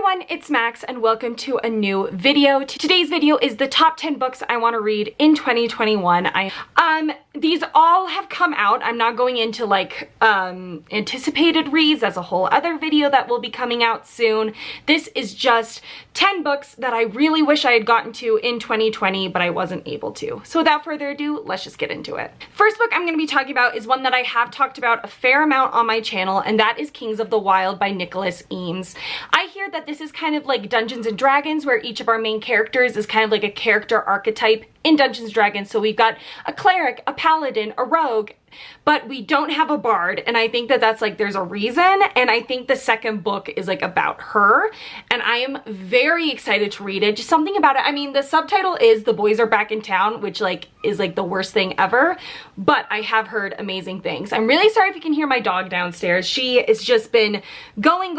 everyone, it's Max and welcome to a new video. Today's video is the top 10 books I want to read in 2021. These all have come out. I'm not going into like anticipated reads. As a whole other video that will be coming out soon. This is just 10 books that I really wish I had gotten to in 2020, but I wasn't able to. So without further ado, let's just get into it. First book I'm going to be talking about is one that I have talked about a fair amount on my channel, and that is Kings of the Wild by Nicholas Eames. I hear that this is kind of like Dungeons and Dragons, where each of our main characters is kind of like a character archetype in Dungeons and Dragons. So we've got a cleric, a paladin, a rogue, but we don't have a bard, and I think that that's like there's a reason, and I think the second book is like about her, and I am very excited to read it. Just something about it. I mean, the subtitle is The Boys Are Back in Town, which like is like the worst thing ever, but I have heard amazing things. I'm really sorry if you can hear my dog downstairs. She has just been going.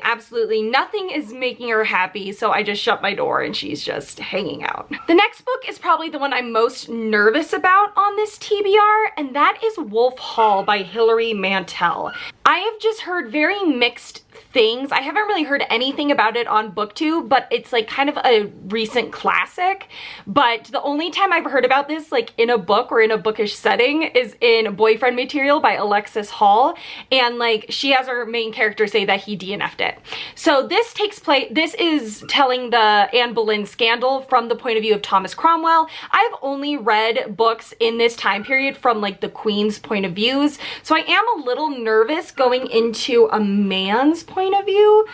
Absolutely nothing is making her happy, so I just shut my door and she's just hanging out. The next book is probably the one I'm most nervous about on this TBR, and that is Wolf Hall by Hilary Mantel. I have just heard very mixed things. I haven't really heard anything about it on BookTube, but it's like kind of a recent classic. But the only time I've heard about this like in a book or in a bookish setting is in Boyfriend Material by Alexis Hall, and like she has her main character say that he DNF'd it. So this takes place, this is telling the Anne Boleyn scandal from the point of view of Thomas Cromwell. I've only read books in this time period from like the Queen's point of views, so I am a little nervous going into a man's point of view,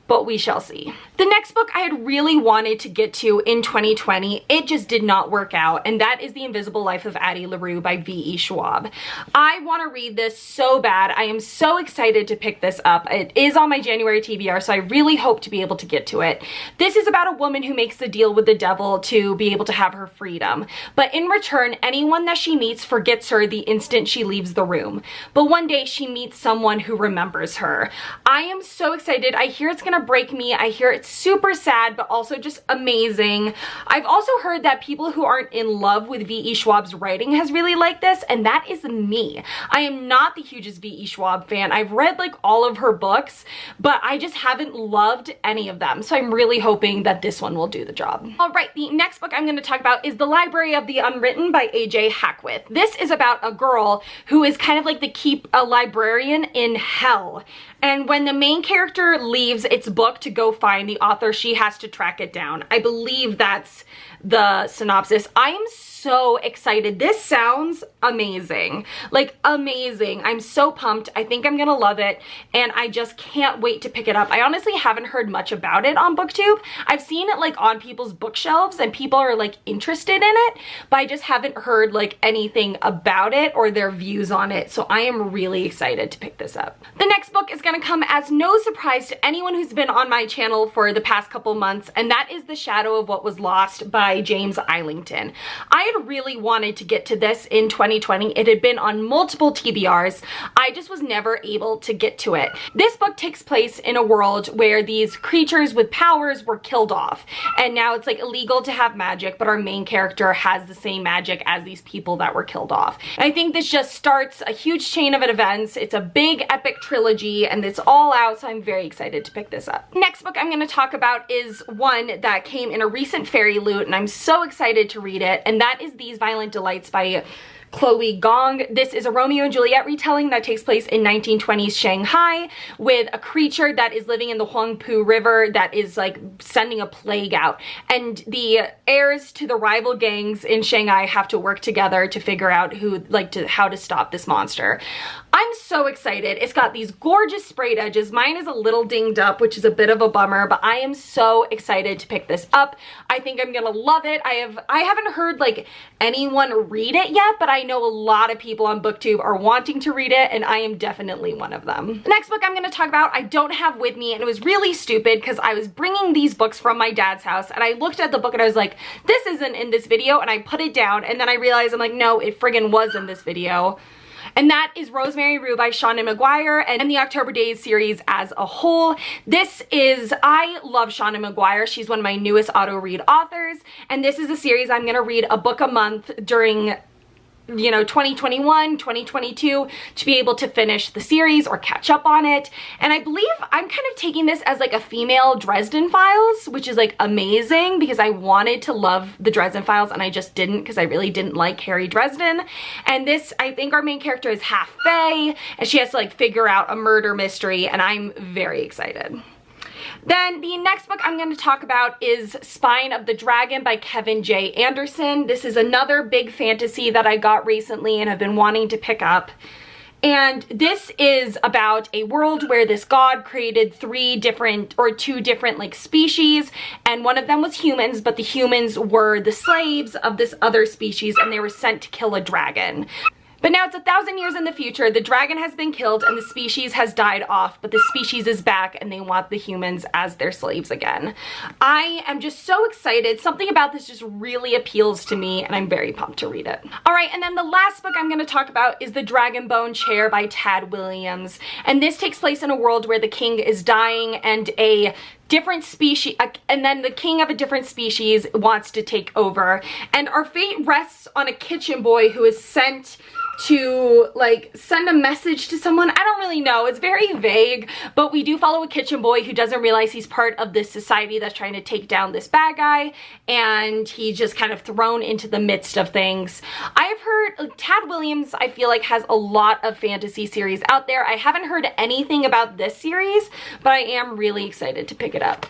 but we shall see. The next book I had really wanted to get to in 2020, it just did not work out, and that is The Invisible Life of Addie LaRue by V.E. Schwab. I want to read this so bad. I am so excited to pick this up. It is on my January TBR, so I really hope to be able to get to it. This is about a woman who makes the deal with the devil to be able to have her freedom, but in return, anyone that she meets forgets her the instant she leaves the room. But one day she meets someone who remembers her. I am so excited. I hear it's gonna break me. I hear it's super sad, but also just amazing. I've also heard that people who aren't in love with V.E. Schwab's writing has really liked this, and that is me. I am not the hugest V.E. Schwab fan. I've read like all of her books, but I just haven't loved any of them, so I'm really hoping that this one will do the job. All right, the next book I'm going to talk about is The Library of the Unwritten by A.J. Hackwith. This is about a girl who is kind of like a librarian in hell, and when the main character leaves its book to go find the author, she has to track it down. I believe that's the synopsis. I am so excited. This sounds amazing. Like amazing. I'm so pumped. I think I'm gonna love it, and I just can't wait to pick it up. I honestly haven't heard much about it on BookTube. I've seen it like on people's bookshelves and people are like interested in it, but I just haven't heard like anything about it or their views on it, so I am really excited to pick this up. The next book is gonna come as no surprise to anyone who's been on my channel for the past couple months, and that is The Shadow of What Was Lost by James Islington. I had really wanted to get to this in 2020. It had been on multiple TBRs. I just was never able to get to it. This book takes place in a world where these creatures with powers were killed off, and now it's like illegal to have magic, but our main character has the same magic as these people that were killed off. And I think this just starts a huge chain of events. It's a big epic trilogy, and it's all out, so I'm very excited to pick this up. Next book I'm going to talk about is one that came in a recent Fairy Loot, and I'm so excited to read it, and that is These Violent Delights by Chloe Gong. This is a Romeo and Juliet retelling that takes place in 1920s Shanghai with a creature that is living in the Huangpu River that is like sending a plague out, and the heirs to the rival gangs in Shanghai have to work together to figure out how to stop this monster. I'm so excited. It's got these gorgeous sprayed edges. Mine is a little dinged up, which is a bit of a bummer, but I am so excited to pick this up. I think I'm gonna love it. I haven't heard like anyone read it yet, but I know a lot of people on BookTube are wanting to read it, and I am definitely one of them. The next book I'm gonna talk about I don't have with me, and it was really stupid because I was bringing these books from my dad's house, and I looked at the book and I was like, this isn't in this video, and I put it down, and then I realized I'm like, no, it friggin' was in this video. And that is Rosemary Rue by Seanan McGuire and the October Days series as a whole. I love Seanan McGuire. She's one of my newest auto read authors, and this is a series I'm gonna read a book a month during you know, 2021, 2022 to be able to finish the series or catch up on it. And I believe I'm kind of taking this as like a female Dresden Files, which is like amazing because I wanted to love the Dresden Files and I just didn't because I really didn't like Harry Dresden. And this, I think our main character is half fae and she has to like figure out a murder mystery, and I'm very excited. Then the next book I'm going to talk about is Spine of the Dragon by Kevin J. Anderson. This is another big fantasy that I got recently and have been wanting to pick up. And this is about a world where this god created two different like species, and one of them was humans, but the humans were the slaves of this other species and they were sent to kill a dragon. But now it's 1,000 years in the future, the dragon has been killed and the species has died off, but the species is back and they want the humans as their slaves again. I am just so excited. Something about this just really appeals to me and I'm very pumped to read it. All right, and then the last book I'm gonna talk about is The Dragonbone Chair by Tad Williams. And this takes place in a world where the king is dying and a different species, and then the king of a different species wants to take over. And our fate rests on a kitchen boy who is sent to like send a message to someone. I don't really know, it's very vague, but we do follow a kitchen boy who doesn't realize he's part of this society that's trying to take down this bad guy, and he's just kind of thrown into the midst of things. I've heard Tad Williams, I feel like, has a lot of fantasy series out there. I haven't heard anything about this series, but I am really excited to pick it up.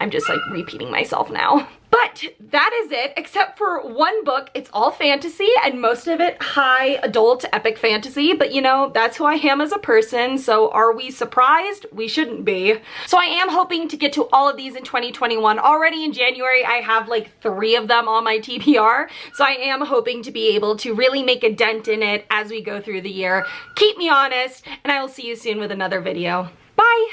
I'm just like repeating myself now. But that is it, except for one book. It's all fantasy and most of it high adult epic fantasy, but you know, that's who I am as a person, so are we surprised? We shouldn't be. So I am hoping to get to all of these in 2021. Already in January, I have like 3 of them on my TBR, so I am hoping to be able to really make a dent in it as we go through the year. Keep me honest, and I will see you soon with another video. Bye!